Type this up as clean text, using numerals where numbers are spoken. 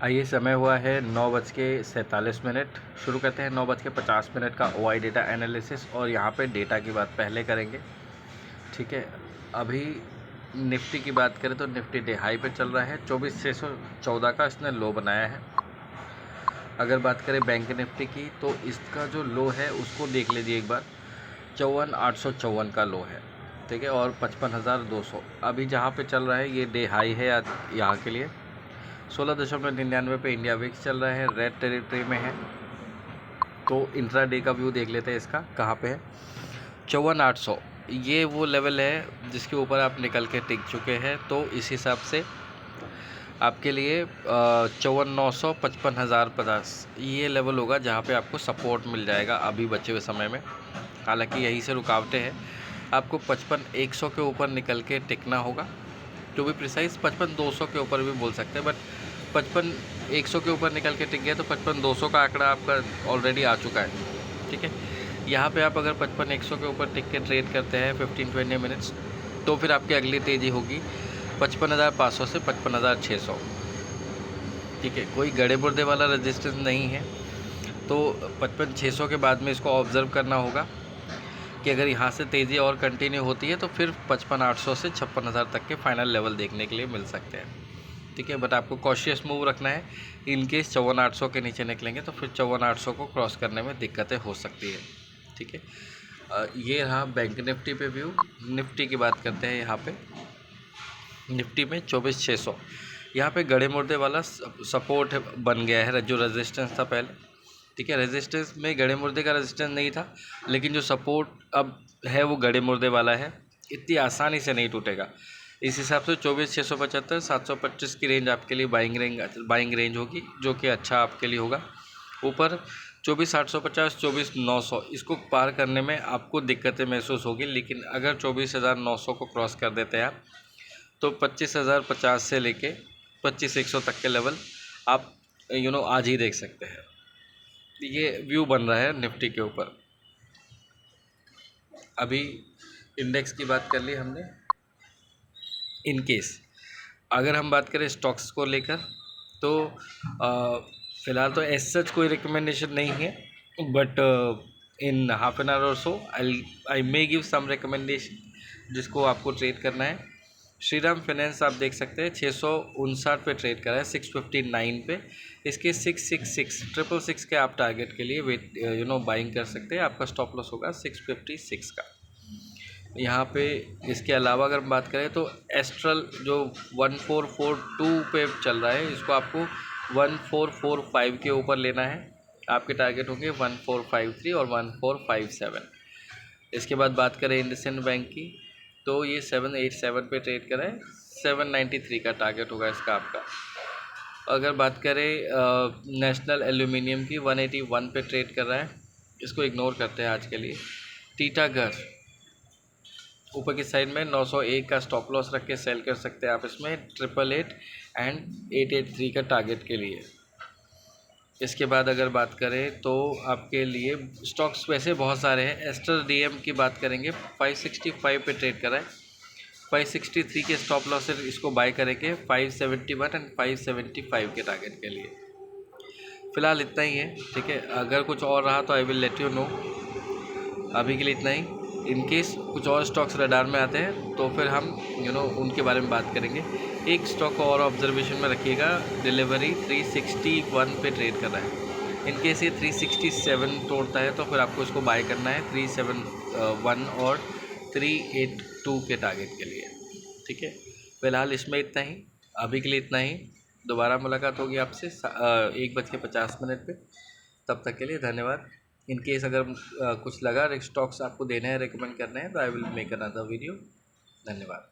आइए, समय हुआ है 9:47। शुरू करते हैं 9:50 का OI डेटा एनालिसिस। और यहाँ पे डेटा की बात पहले करेंगे, ठीक है। अभी निफ्टी की बात करें तो निफ्टी डे हाई पे चल रहा है, 24,614 का इसने लो बनाया है। अगर बात करें बैंक निफ्टी की तो इसका जो लो है उसको देख लीजिए एक बार, 54,854 का लो है, ठीक है। और 55,200 अभी जहाँ पे चल रहा है, ये डे हाई है यहाँ के लिए। 16.99 पे इंडिया विक्स चल रहा है, रेड टेरिटरी में है। तो इंट्रा डे का व्यू देख लेते हैं इसका, कहाँ पे है। 54,800 ये वो लेवल है जिसके ऊपर आप निकल के टिक चुके हैं। तो इस हिसाब से आपके लिए 54,900 55,050 ये लेवल होगा जहाँ पे आपको सपोर्ट मिल जाएगा अभी बचे हुए समय में। हालांकि यहीं से रुकावटें हैं, आपको 55,100 के ऊपर निकल के टिकना होगा। टू बी प्रिसाइज 55,200 के ऊपर भी बोल सकते हैं, बट 55,100 के ऊपर निकल के टिक गया तो 55,200 का आंकड़ा आपका ऑलरेडी आ चुका है, ठीक है। यहाँ पे आप अगर 55,100 के ऊपर टिक के ट्रेड करते हैं 15-20 मिनट्स, तो फिर आपकी अगली तेज़ी होगी 55,500 से 55,600, ठीक है। कोई गड़े बुर्दे वाला रेजिस्टेंस नहीं है। तो 55,600 के बाद में इसको ऑब्ज़र्व करना होगा कि अगर यहाँ से तेज़ी और कंटिन्यू होती है तो फिर 55,800 से 56,000 तक के फाइनल लेवल देखने के लिए मिल सकते हैं, ठीक है। बट आपको कॉशियस मूव रखना है। इन केस 54,800 के नीचे निकलेंगे तो फिर 54,800 को क्रॉस करने में दिक्कतें हो सकती है, ठीक है। ये रहा बैंक निफ्टी पे व्यू। निफ्टी की बात करते हैं। यहाँ पे निफ्टी में 24,600 यहाँ पे गड़े मुर्दे वाला सपोर्ट बन गया है, जो रेजिस्टेंस था पहले, ठीक है। रेजिस्टेंस में गड़े मुर्दे का रेजिस्टेंस नहीं था, लेकिन जो सपोर्ट अब है वो गड़े मुर्दे वाला है, इतनी आसानी से नहीं टूटेगा। इस हिसाब से 24,675 725 की रेंज आपके लिए बाइंग रेंज होगी, जो कि अच्छा आपके लिए होगा। ऊपर 24,850 24,900 इसको पार करने में आपको दिक्कतें महसूस होगी, लेकिन अगर 24,900 को क्रॉस कर देते हैं आप, तो 25,050 से लेके 25,100 तक के लेवल आप आज ही देख सकते हैं। ये व्यू बन रहा है निफ्टी के ऊपर। अभी इंडेक्स की बात कर ली हमने। इन केस अगर हम बात करें स्टॉक्स को लेकर, तो फ़िलहाल तो एज सच कोई रिकमेंडेशन नहीं है, but in half an hour और सो आई मे गिव सम रिकमेंडेशन जिसको आपको ट्रेड करना है। श्रीराम फाइनेंस आप देख सकते हैं 659 पे ट्रेड करा है 659 पे। इसके 666 के आप टारगेट के लिए वेट बाइंग कर सकते हैं। आपका स्टॉप लॉस होगा 656 का। यहाँ पे इसके अलावा अगर हम बात करें तो एस्ट्रल जो 1442 पे चल रहा है, इसको आपको 1445 के ऊपर लेना है। आपके टारगेट होंगे 1453 और 1457। इसके बाद बात करें इंडसइंड बैंक की, तो ये 787 पे ट्रेड करा है, 793 का टारगेट होगा इसका आपका। अगर बात करें नेशनल एल्यूमिनियम की, 181 पे ट्रेड कर रहा है, इसको इग्नोर करते हैं आज के लिए। टीटागढ़ ऊपर की साइड में 901 का स्टॉप लॉस रख के सेल कर सकते हैं आप इसमें 888 एंड 883 का टारगेट के लिए। इसके बाद अगर बात करें तो आपके लिए स्टॉक्स वैसे बहुत सारे हैं। एस्टर डीएम की बात करेंगे, 565 पे ट्रेड करा है, 563 के स्टॉप लॉस से इसको बाय करेंगे 571 एंड 575 के टारगेट के लिए। फ़िलहाल इतना ही है, ठीक है। अगर कुछ और रहा तो I will let you know. अभी के लिए इतना ही। इन केस कुछ और स्टॉक्स रडार में आते हैं तो फिर हम उनके बारे में बात करेंगे। एक स्टॉक को और ऑब्जर्वेशन में रखिएगा, डिलीवरी 361 पे ट्रेड कर रहा है। इन केस ये 367 तोड़ता है तो फिर आपको इसको बाय करना है 371 और 382 के टारगेट के लिए, ठीक है। फ़िलहाल इसमें इतना ही, अभी के लिए इतना ही। दोबारा मुलाकात होगी आपसे 1:50 पे। तब तक के लिए धन्यवाद। इन केस अगर कुछ लगा स्टॉक्स आपको देने हैं, रिकमेंड करने हैं, तो I will make another video. धन्यवाद।